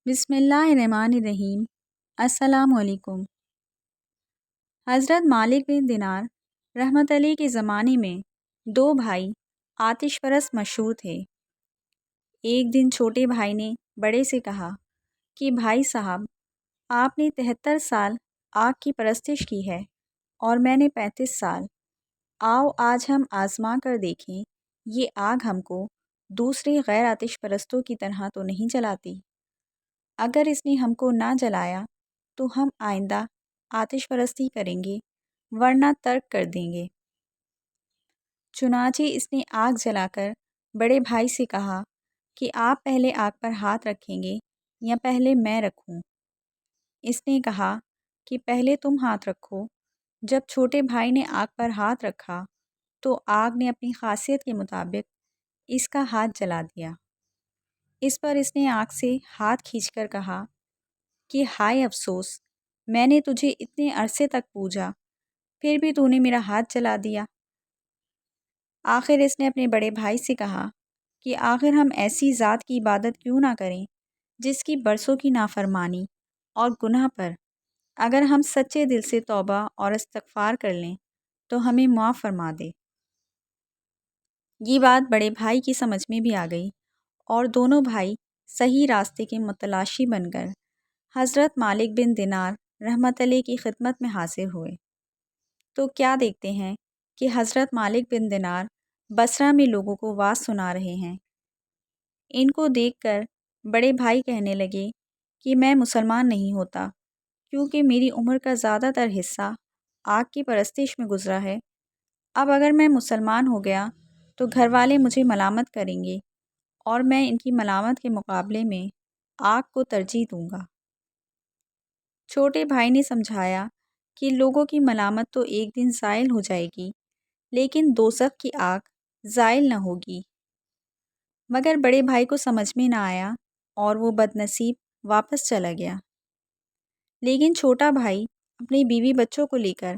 بسم اللہ الرحمن الرحیم۔ السلام علیکم۔ حضرت مالک بن دینار رحمت اللہ کے زمانے میں دو بھائی آتش پرست مشہور تھے۔ ایک دن چھوٹے بھائی نے بڑے سے کہا کہ بھائی صاحب، آپ نے 73 سال آگ کی پرستش کی ہے اور میں نے 35 سال۔ آؤ آج ہم آزما کر دیکھیں یہ آگ ہم کو دوسرے غیر آتش پرستوں کی طرح تو نہیں جلاتی۔ اگر اس نے ہم کو نہ جلایا تو ہم آئندہ آتش پرستی کریں گے ورنہ ترک کر دیں گے۔ چنانچہ اس نے آگ جلا کر بڑے بھائی سے کہا کہ آپ پہلے آگ پر ہاتھ رکھیں گے یا پہلے میں رکھوں؟ اس نے کہا کہ پہلے تم ہاتھ رکھو۔ جب چھوٹے بھائی نے آگ پر ہاتھ رکھا تو آگ نے اپنی خاصیت کے مطابق اس کا ہاتھ جلا دیا۔ اس پر اس نے آگ سے ہاتھ کھینچ کر کہا کہ ہائے افسوس، میں نے تجھے اتنے عرصے تک پوجا، پھر بھی تو نے میرا ہاتھ جلا دیا۔ آخر اس نے اپنے بڑے بھائی سے کہا کہ آخر ہم ایسی ذات کی عبادت کیوں نہ کریں جس کی برسوں کی نافرمانی اور گناہ پر اگر ہم سچے دل سے توبہ اور استغفار کر لیں تو ہمیں معاف فرما دے۔ یہ بات بڑے بھائی کی سمجھ میں بھی آ گئی اور دونوں بھائی صحیح راستے کے متلاشی بن کر حضرت مالک بن دینار رحمت اللہ کی خدمت میں حاضر ہوئے۔ تو کیا دیکھتے ہیں کہ حضرت مالک بن دینار بصرہ میں لوگوں کو واعظ سنا رہے ہیں۔ ان کو دیکھ کر بڑے بھائی کہنے لگے کہ میں مسلمان نہیں ہوتا کیونکہ میری عمر کا زیادہ تر حصہ آگ کی پرستش میں گزرا ہے۔ اب اگر میں مسلمان ہو گیا تو گھر والے مجھے ملامت کریں گے اور میں ان کی ملامت کے مقابلے میں آگ کو ترجیح دوں گا۔ چھوٹے بھائی نے سمجھایا کہ لوگوں کی ملامت تو ایک دن زائل ہو جائے گی لیکن دوزخ کی آگ زائل نہ ہوگی۔ مگر بڑے بھائی کو سمجھ میں نہ آیا اور وہ بد نصیب واپس چلا گیا۔ لیکن چھوٹا بھائی اپنی بیوی بچوں کو لے کر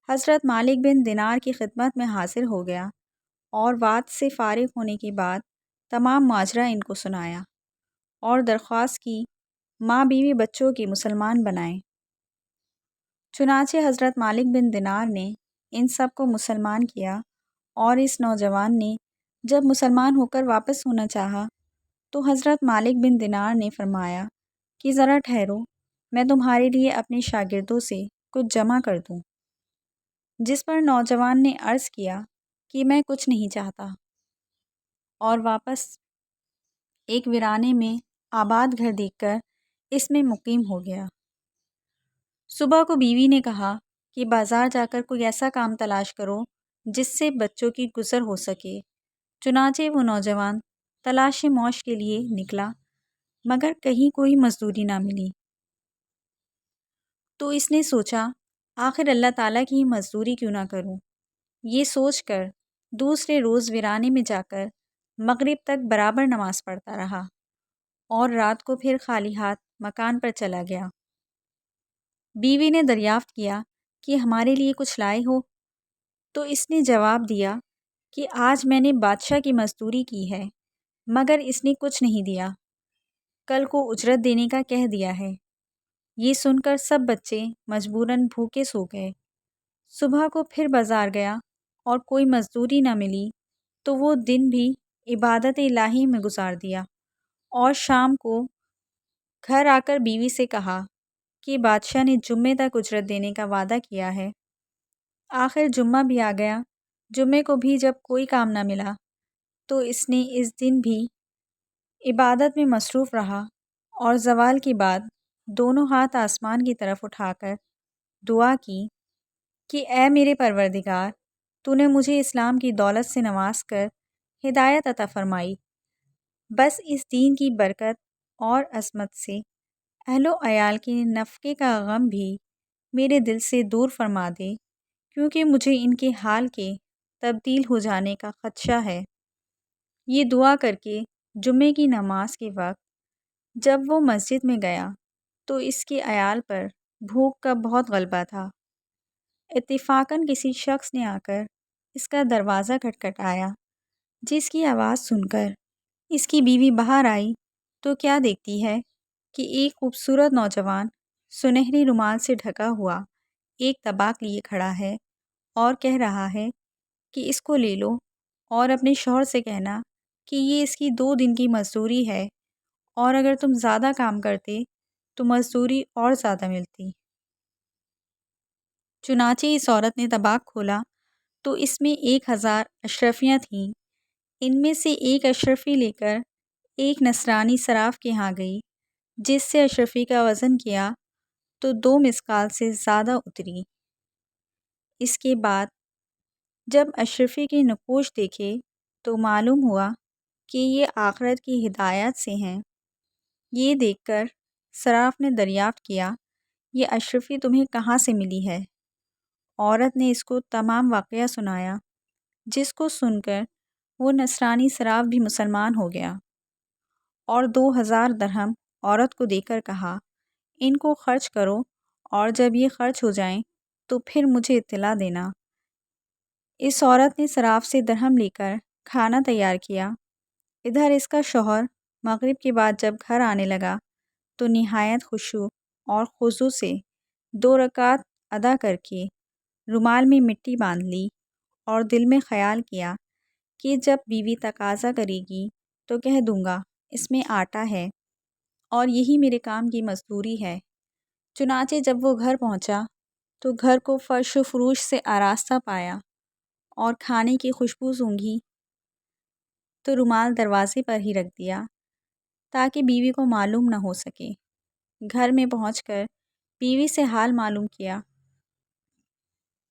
حضرت مالک بن دینار کی خدمت میں حاضر ہو گیا اور بات سے فارغ ہونے کے بعد تمام ماجرا ان کو سنایا اور درخواست کی ماں بیوی بچوں کی مسلمان بنائیں۔ چنانچہ حضرت مالک بن دینار نے ان سب کو مسلمان کیا اور اس نوجوان نے جب مسلمان ہو کر واپس ہونا چاہا تو حضرت مالک بن دینار نے فرمایا کہ ذرا ٹھہرو، میں تمہارے لیے اپنے شاگردوں سے کچھ جمع کر دوں۔ جس پر نوجوان نے عرض کیا کہ میں کچھ نہیں چاہتا اور واپس ایک ویرانے میں آباد گھر دیکھ کر اس میں مقیم ہو گیا۔ صبح کو بیوی نے کہا کہ بازار جا کر کوئی ایسا کام تلاش کرو جس سے بچوں کی گزر ہو سکے۔ چنانچہ وہ نوجوان تلاش معاش کے لیے نکلا مگر کہیں کوئی مزدوری نہ ملی۔ تو اس نے سوچا آخر اللہ تعالیٰ کی مزدوری کیوں نہ کروں۔ یہ سوچ کر دوسرے روز ویرانے میں جا کر مغرب تک برابر نماز پڑھتا رہا اور رات کو پھر خالی ہاتھ مکان پر چلا گیا۔ بیوی نے دریافت کیا کہ ہمارے لیے کچھ لائے ہو؟ تو اس نے جواب دیا کہ آج میں نے بادشاہ کی مزدوری کی ہے مگر اس نے کچھ نہیں دیا، کل کو اجرت دینے کا کہہ دیا ہے۔ یہ سن کر سب بچے مجبوراً بھوکے سو گئے۔ صبح کو پھر بازار گیا اور کوئی مزدوری نہ ملی تو وہ دن بھی عبادت الہی میں گزار دیا اور شام کو گھر آ کر بیوی سے کہا کہ بادشاہ نے جمعے تک اجرت دینے کا وعدہ کیا ہے۔ آخر جمعہ بھی آ گیا۔ جمعے کو بھی جب کوئی کام نہ ملا تو اس نے اس دن بھی عبادت میں مصروف رہا اور زوال کے بعد دونوں ہاتھ آسمان کی طرف اٹھا کر دعا کی کہ اے میرے پروردگار، تو نے مجھے اسلام کی دولت سے نواز کر ہدایت عطا فرمائی، بس اس دین کی برکت اور عظمت سے اہل و عیال کے نفقے کا غم بھی میرے دل سے دور فرما دے کیونکہ مجھے ان کے حال کے تبدیل ہو جانے کا خدشہ ہے۔ یہ دعا کر کے جمعے کی نماز کے وقت جب وہ مسجد میں گیا تو اس کے عیال پر بھوک کا بہت غلبہ تھا۔ اتفاقاً کسی شخص نے آ کر اس کا دروازہ کھٹکھٹایا، جس کی آواز سن کر اس کی بیوی باہر آئی تو کیا دیکھتی ہے کہ ایک خوبصورت نوجوان سنہری رومال سے ڈھکا ہوا ایک طباق لیے کھڑا ہے اور کہہ رہا ہے کہ اس کو لے لو اور اپنے شوہر سے کہنا کہ یہ اس کی 2 دن کی مزدوری ہے اور اگر تم زیادہ کام کرتے تو مزدوری اور زیادہ ملتی۔ چنانچہ اس عورت نے طباق کھولا تو اس میں 1000 اشرفیاں تھیں۔ ان میں سے ایک اشرفی لے کر ایک نصرانی صراف کے ہاں گئی، جس سے اشرفی کا وزن کیا تو 2 مسقال سے زیادہ اتری۔ اس کے بعد جب اشرفی کے نقوش دیکھے تو معلوم ہوا کہ یہ آخرت کی ہدایات سے ہیں۔ یہ دیکھ کر صراف نے دریافت کیا، یہ اشرفی تمہیں کہاں سے ملی ہے؟ عورت نے اس کو تمام واقعہ سنایا، جس کو سن کر وہ نصرانی صراف بھی مسلمان ہو گیا اور 2000 درہم عورت کو دے کر کہا، ان کو خرچ کرو اور جب یہ خرچ ہو جائیں تو پھر مجھے اطلاع دینا۔ اس عورت نے صراف سے درہم لے کر کھانا تیار کیا۔ ادھر اس کا شوہر مغرب کے بعد جب گھر آنے لگا تو نہایت خشوع اور خضوع سے 2 رکعت ادا کر کے رومال میں مٹی باندھ لی اور دل میں خیال کیا کہ جب بیوی تقاضا کرے گی تو کہہ دوں گا اس میں آٹا ہے اور یہی میرے کام کی مزدوری ہے۔ چنانچہ جب وہ گھر پہنچا تو گھر کو فرش و فروش سے آراستہ پایا اور کھانے کی خوشبو سونگھی تو رومال دروازے پر ہی رکھ دیا تاکہ بیوی کو معلوم نہ ہو سکے۔ گھر میں پہنچ کر بیوی سے حال معلوم کیا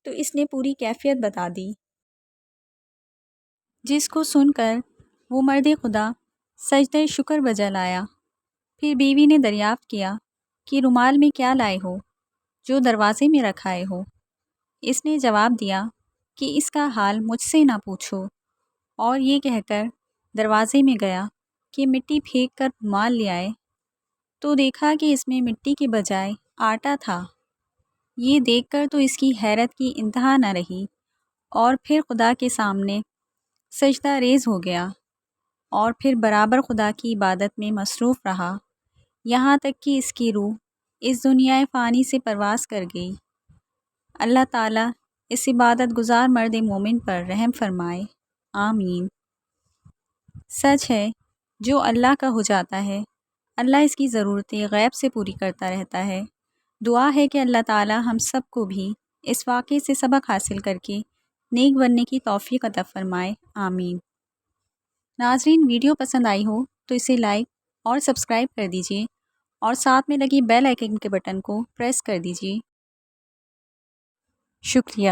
تو اس نے پوری کیفیت بتا دی، جس کو سن کر وہ مرد خدا سجدہ شکر بجا لایا۔ پھر بیوی نے دریافت کیا کہ رومال میں کیا لائے ہو جو دروازے میں رکھائے ہو؟ اس نے جواب دیا کہ اس کا حال مجھ سے نہ پوچھو، اور یہ کہہ کر دروازے میں گیا کہ مٹی پھینک کر رومال لے آئے تو دیکھا کہ اس میں مٹی کے بجائے آٹا تھا۔ یہ دیکھ کر تو اس کی حیرت کی انتہا نہ رہی اور پھر خدا کے سامنے سجدہ ریز ہو گیا اور پھر برابر خدا کی عبادت میں مصروف رہا، یہاں تک کہ اس کی روح اس دنیا فانی سے پرواز کر گئی۔ اللہ تعالیٰ اس عبادت گزار مرد مومن پر رحم فرمائے، آمین۔ سچ ہے جو اللہ کا ہو جاتا ہے اللہ اس کی ضرورتیں غیب سے پوری کرتا رہتا ہے۔ دعا ہے کہ اللہ تعالیٰ ہم سب کو بھی اس واقعے سے سبق حاصل کر کے نیک بننے کی توفیق عطا فرمائے، آمین۔ ناظرین، ویڈیو پسند آئی ہو تو اسے لائک اور سبسکرائب کر دیجیے اور ساتھ میں لگی بیل آئیکن کے بٹن کو پریس کر دیجیے۔ شکریہ۔